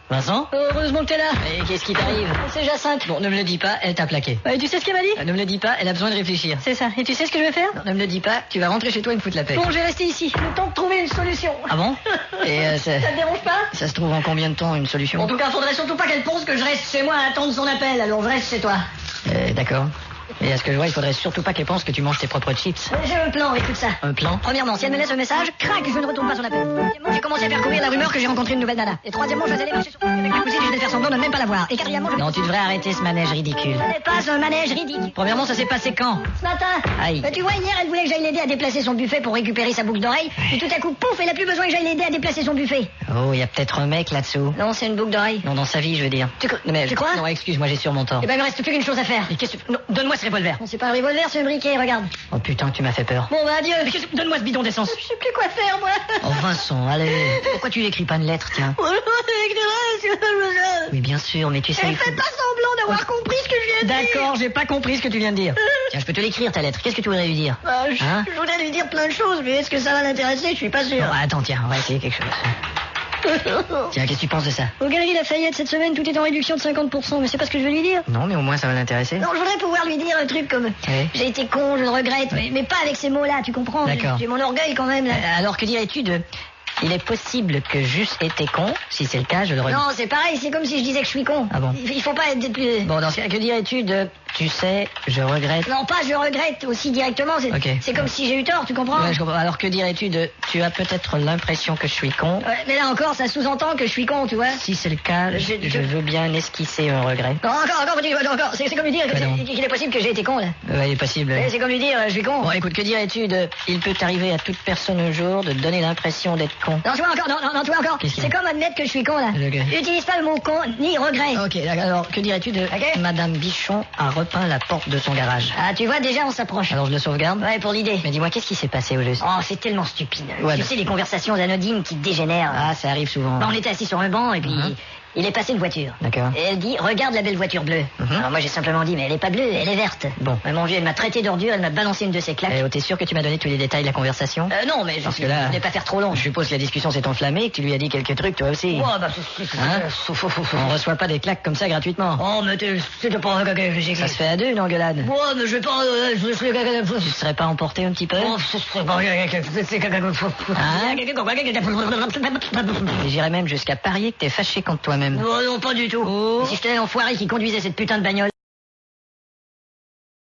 Vincent ? Heureusement que t'es là. Et qu'est-ce qui t'arrive ? C'est Jacinthe. Bon, ne me le dis pas, elle t'a plaqué. Et tu sais ce qu'elle m'a dit ? Ne me le dis pas, elle a besoin de réfléchir. C'est ça. Et tu sais ce que je vais faire ? Non, ne me le dis pas, tu vas rentrer chez toi et me foutre la paix. Bon, je vais rester ici. Le temps de trouver une solution. Ah bon ? Et Ça te dérange pas ? ça se trouve en combien de temps, une solution ? En tout cas, faudrait surtout pas qu'elle pense que je reste chez moi à attendre son appel. Alors je reste chez toi. D'accord. Et à ce que je vois, il faudrait surtout pas qu'elle pense que tu manges tes propres chips. J'ai un plan, écoute ça. Un plan ? Premièrement, si elle me laisse un message, crac, je ne retourne pas son appel. Deuxièmement, j'ai commencé à faire courir la rumeur que j'ai rencontré une nouvelle nana. Et troisièmement, je vais aller marcher sur le avec ma cousine et je vais faire semblant de ne même pas la voir. Et quatrièmement, Non, tu devrais arrêter ce manège ridicule. Ce n'est pas un manège ridicule. Premièrement, ça s'est passé quand ? Ce matin. Aïe. Tu vois, hier, elle voulait que j'aille l'aider à déplacer son buffet pour récupérer sa boucle d'oreille. Et tout à coup, pouf, elle a plus besoin que j'aille l'aider à déplacer son buffet. Oh, il y a peut-être un mec là-dessous. Non, c'est une boucle d'oreille. Non, dans sa vie, je veux dire. Tu Mais crois ? Non, excuse-moi, j'ai sur mon tort. Eh ben, il me reste plus qu'une chose à faire. Mais qu'est-ce que... Non, donne-moi ce revolver. Non, c'est pas un revolver, c'est un briquet, regarde. Oh putain, tu m'as fait peur. Bon, bah, adieu. Mais qu'est-ce que... Donne-moi ce bidon d'essence. Je sais plus quoi faire, moi. Oh Vincent, allez. Pourquoi tu n'écris pas une lettre, tiens ? Oui, bien sûr, mais tu sais... Elle il faut- fait pas semblant d'avoir compris ce que je viens de dire. D'accord, j'ai pas compris ce que tu viens de dire. Tiens, je peux te l'écrire, ta lettre. Qu'est-ce que tu voudrais lui dire ? Bah, Hein je voudrais lui dire plein de choses, mais est-ce que ça va l'intéresser ? Je suis pas sûr. Bon, attends, tiens, on va essayer quelque chose. Tiens, qu'est-ce que tu penses de ça ? Aux Galeries Lafayette, cette semaine, tout est en réduction de 50%, mais c'est pas ce que je veux lui dire. Non, mais au moins ça va l'intéresser. Non, je voudrais pouvoir lui dire un truc comme Oui. j'ai été con, je le regrette, mais pas avec ces mots-là, tu comprends ? D'accord. J'ai mon orgueil quand même, là. Alors que dirais-tu de... Il est possible que juste été con. Si c'est le cas, je le redis. Non, c'est pareil, c'est comme si je disais que je suis con. Ah bon ? Il faut pas être plus... Bon, dans ce cas, que dirais-tu de... Tu sais, je regrette... Non, pas je regrette aussi directement, c'est Ok. c'est comme si j'ai eu tort, tu comprends ? Ouais, je comprends. Alors que dirais-tu de... Tu as peut-être l'impression que je suis con. Ouais, mais là encore, ça sous-entend que je suis con, tu vois. Si c'est le cas, je veux bien esquisser un regret. Non, encore, c'est comme lui dire Quoi donc qu'il est possible que j'ai été con, là. Ouais, il est possible. C'est comme lui dire, je suis con. Bon, écoute, que dirais-tu de... Il peut arriver à toute personne un jour de donner l'impression d'être con. Non, tu vois encore, non, tu vois encore. Qu'est-ce qu'il y a ? C'est comme admettre que je suis con, là. Ok. Utilise pas le mot con, ni regret. Ok, d'accord. Alors, que dirais-tu de... Ok. Madame Bichon a repeint la porte de son garage. Ah, tu vois, déjà, on s'approche. Alors, je le sauvegarde ? Ouais, pour l'idée. Mais dis-moi, qu'est-ce qui s'est passé au juste ? Oh, c'est tellement stupide. Ouais, Tu bah. sais, les conversations anodines qui dégénèrent. Ah, ça arrive souvent. Bah, on était assis sur un banc, et puis... Il est passé une voiture. D'accord. Et elle dit, regarde la belle voiture bleue. Alors moi j'ai simplement dit, mais elle est pas bleue, elle est verte. Bon. Mais mon Dieu, elle m'a traité d'ordure, elle m'a balancé une de ses claques. T'es sûr que tu m'as donné tous les détails de la conversation ? Non, mais Parce que là- je voulais pas faire trop long. Je suppose que la discussion s'est enflammée et que tu lui as dit quelques trucs, toi aussi. Oh, bah, Hein ? On reçoit pas des claques comme ça gratuitement. Oh, mais c'était pas... Ça se fait à deux, une engueulade. Oh, mais je vais pas... Tu serais pas emporté un petit peu ? Oh, ce serait pas... Hein ? Et j'irais même jusqu'à parier que t'es fâché contre toi-même. Oh, non, pas du tout. Oh. Si j'étais l'enfoiré qui conduisait cette putain de bagnole.